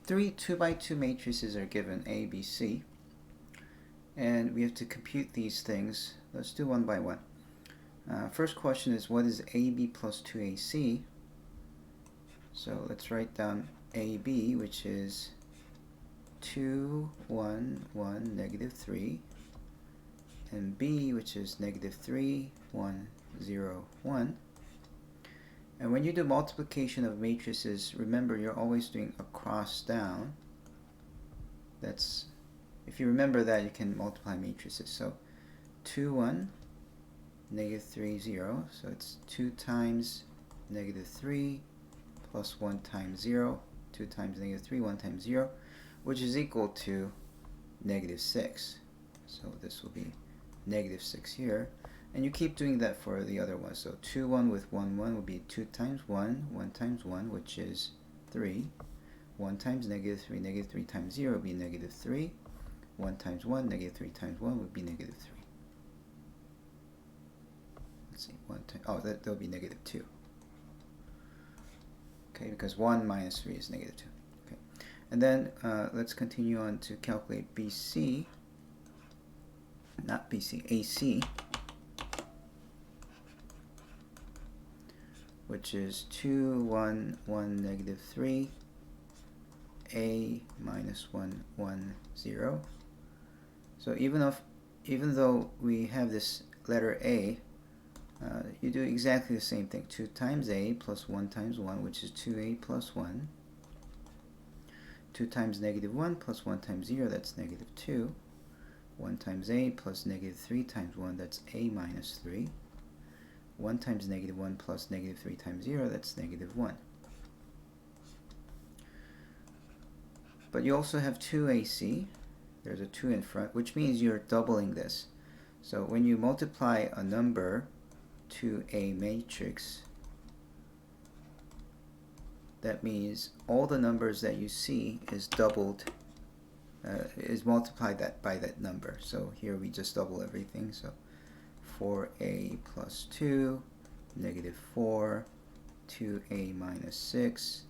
three 2x2 matrices are given, A, B, C, and we have to compute these things. Let's do one by one. First question is, what is AB plus 2AC? So let's write down AB, which is 2, 1, 1, negative 3, and B, which is negative 3, 1, 0, 1. And when you do multiplication of matrices, remember you're always doing across down. That's, if you remember that, you can multiply matrices. So 2, 1, negative 3, 0. So it's 2 times negative 3 plus 1 times 0. 2 times negative 3, 1 times 0, which is equal to negative 6. So this will be negative 6 here. And you keep doing that for the other ones. So 2, 1 with 1, 1 will be 2 times 1, 1 times 1, which is 3. 1 times negative 3 times 0 will be negative 3. 1 times 1, negative 3 times 1 would be negative 3. Let's see, 1 times, oh, that'll be negative 2. Okay, because 1 minus 3 is negative 2. Okay, and then let's continue on to calculate BC, not BC, AC, which is 2, 1, 1, negative 3, A minus 1, 1, 0. So even though we have this letter A, you do exactly the same thing. 2 times A plus 1 times 1, which is 2A plus 1. 2 times negative 1 plus 1 times 0, that's negative 2. 1 times A plus negative 3 times 1, that's A minus 3. 1 times negative 1 plus negative 3 times 0, that's negative 1. But you also have 2AC. There's a 2 in front, which means you're doubling this. So when you multiply a number to a matrix, that means all the numbers that you see is doubled, is multiplied by that number. So here we just double everything. So 4A plus 2, negative 4, 2A minus 6,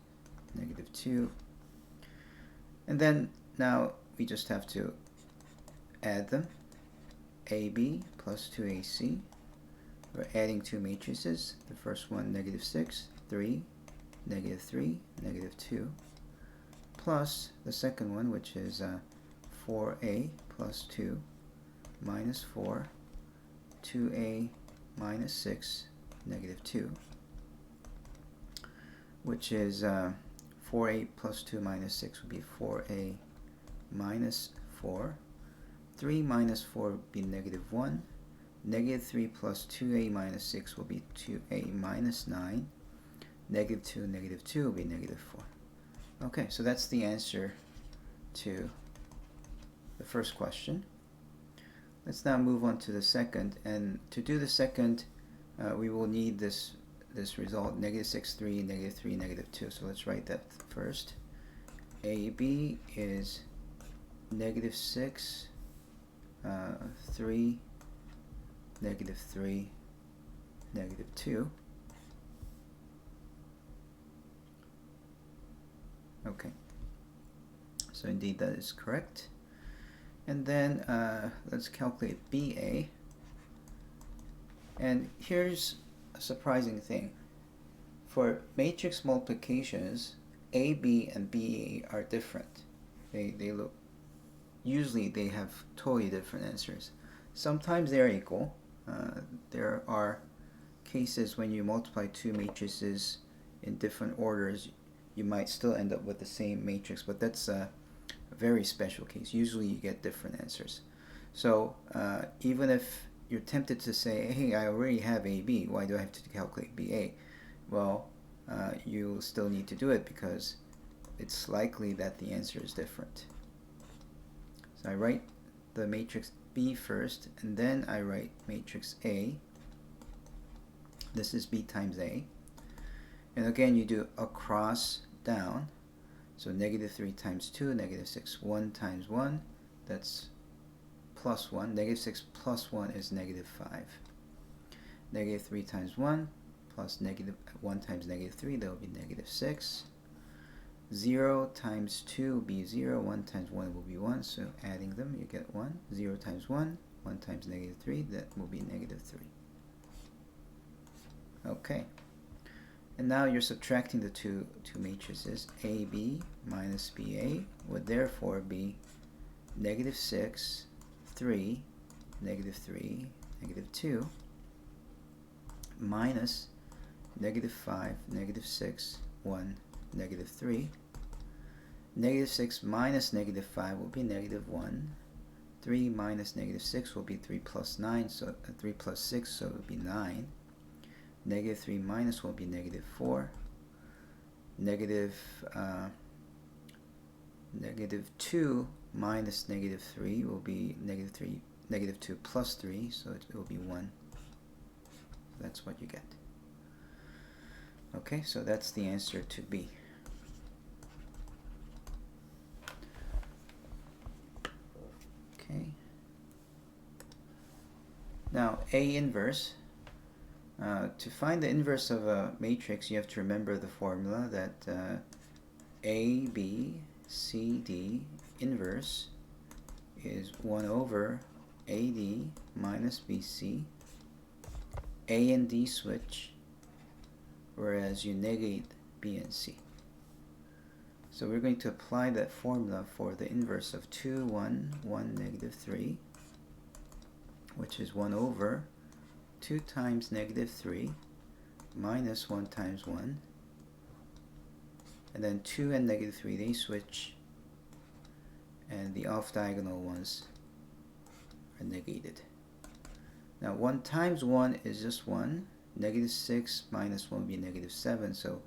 negative 2. And then now we just have to add them. AB plus 2AC. We're adding two matrices. The first one, negative 6, 3, negative 3, negative 2, plus the second one, which is 4A plus 2 minus 4, 2A minus 6, negative 2, which is 4A plus 2 minus 6 would be 4A minus 4. 3 minus 4 would be negative 1. Negative 3 plus 2A minus 6 will be 2A minus 9. Negative 2 will be negative 4. Okay, so that's the answer to the first question. Let's now move on to the second. And to do the second, we will need this result, negative 6, 3, negative 3, negative 2. So let's write that first. AB is negative 6, 3, negative 3, negative 2. Okay, so indeed that is correct. And then let's calculate BA. And here's a surprising thing. For matrix multiplications, AB and BA are different. They look, usually they have totally different answers. Sometimes they're equal. There are cases when you multiply two matrices in different orders, you might still end up with the same matrix, but that's a very special case. Usually you get different answers. So even if you're tempted to say, hey, I already have AB, why do I have to calculate BA? Well, you still need to do it because it's likely that the answer is different. So I write the matrix B first, and then I write matrix A. This is B times A. And again, you do across down. So negative 3 times 2, negative 6, 1 times 1, that's plus 1. Negative 6 plus 1 is negative 5. Negative 3 times 1 plus negative 1 times negative 3, that will be negative 6. 0 times 2 will be 0, 1 times 1 will be 1, so adding them you get 1. 0 times 1, 1 times negative 3, that will be negative 3. Okay, and now you're subtracting the two matrices. AB minus BA would therefore be negative 6, 3, negative 3, negative 2, minus negative 5, negative 6, 1, negative 3. Negative 6 minus negative 5 will be negative 1. 3 minus negative 6 will be 3 plus 9, so 3 plus 6, so it will be 9. Negative 3 minus will be negative 4. Negative 2 minus negative 3 will be negative 2 plus 3, so it will be 1. That's what you get. Okay, so that's the answer to B. Okay. Now, A inverse. To find the inverse of a matrix, you have to remember the formula that A, B, C, D inverse is 1 over AD minus BC. A and D switch, whereas you negate B and C. So we're going to apply that formula for the inverse of 2, 1, 1, negative 3, which is 1 over 2 times negative 3 minus 1 times 1. And then 2 and negative 3, they switch, and the off-diagonal ones are negated. Now 1 times 1 is just 1. Negative 6 minus 1 will be negative 7, so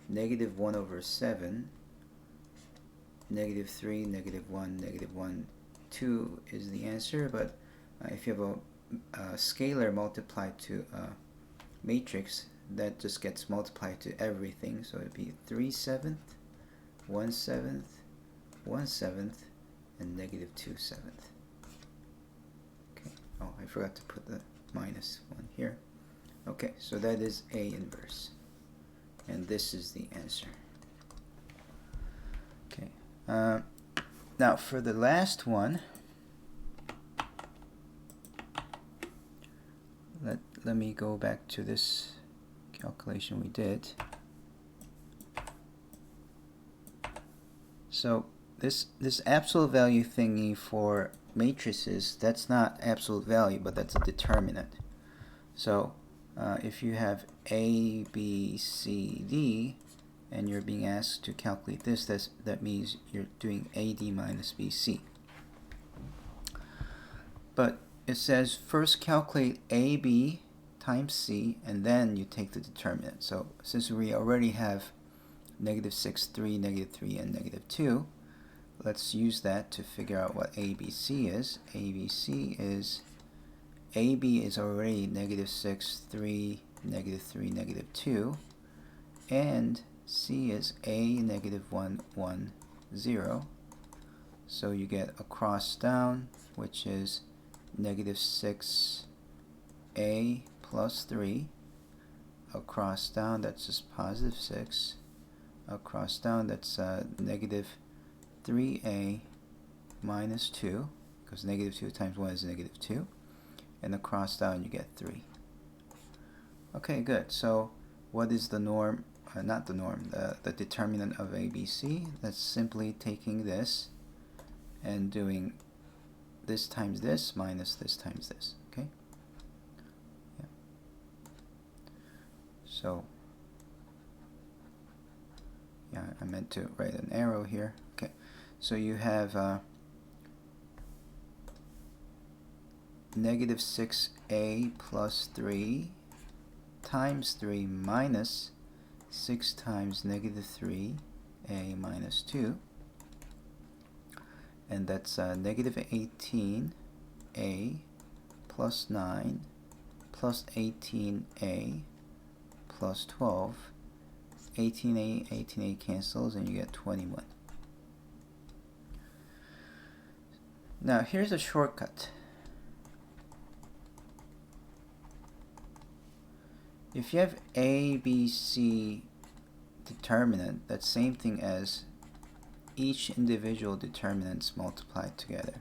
negative 1 over 7. Negative 3, negative 1, negative 1, 2 is the answer, but if you have a scalar multiplied to a matrix, that just gets multiplied to everything, so it would be 3/7, 1/7, 1/7, and negative 2/7. Okay. Oh, I forgot to put the minus 1 here. Okay, so that is A inverse, and this is the answer. Okay. Now for the last one, let me go back to this calculation we did. So this absolute value thingy for matrices, that's not absolute value, but that's a determinant. So if you have A, B, C, D, and you're being asked to calculate this, that means you're doing AD minus BC. But it says first calculate AB times C, and then you take the determinant. So since we already have negative 6, 3, negative 3, and negative 2, let's use that to figure out what ABC is. ABC is, AB is already negative 6, 3, negative 3, negative 2, and C is A, negative 1, 1, 0. So you get a cross down, which is negative 6A plus 3. A cross down, that's just positive 6. A cross down, that's negative 3A minus 2, because negative 2 times 1 is negative 2. And a cross down, you get 3. Okay, good. So what is the norm? Not the norm, the determinant of ABC. That's simply taking this and doing this times this minus this times this. Okay? Yeah. So, yeah, I meant to write an arrow here. Okay. So you have negative 6A plus 3 times 3 minus 6 times negative 3A minus 2. And that's negative 18A plus 9 plus 18A plus 12. 18A cancels, and you get 21. Now here's a shortcut. If you have A, B, C determinant, that's same thing as each individual determinants multiplied together.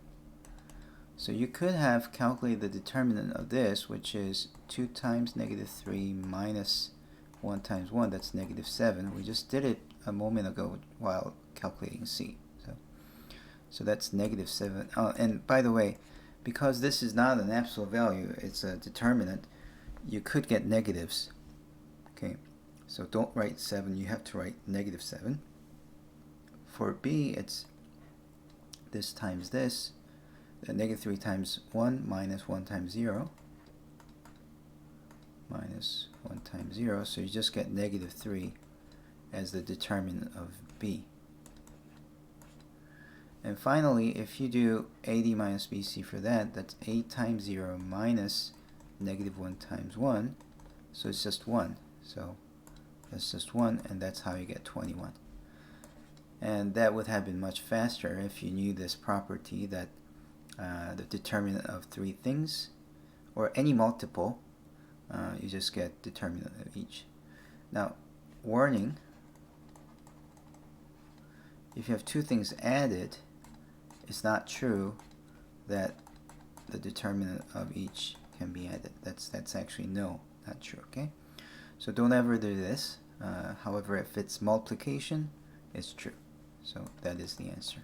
So you could have calculated the determinant of this, which is 2 times negative 3 minus 1 times 1, that's negative 7. We just did it a moment ago while calculating C. So that's negative 7. And by the way, because this is not an absolute value, it's a determinant, you could get negatives. Okay, so don't write 7, you have to write negative 7. For B, it's this times this, negative 3 times 1 minus 1 times 0, minus 1 times 0, so you just get negative 3 as the determinant of B. And finally, if you do AD minus BC for that, that's 8 times 0 minus negative 1 times 1, so it's just 1. So that's just 1, and that's how you get 21. And that would have been much faster if you knew this property that the determinant of 3 things, or any multiple, you just get determinant of each. Now, warning, if you have 2 things added, it's not true that the determinant of each can be added. That's actually not true, okay? So don't ever do this. However, if it's multiplication, it's true. So that is the answer.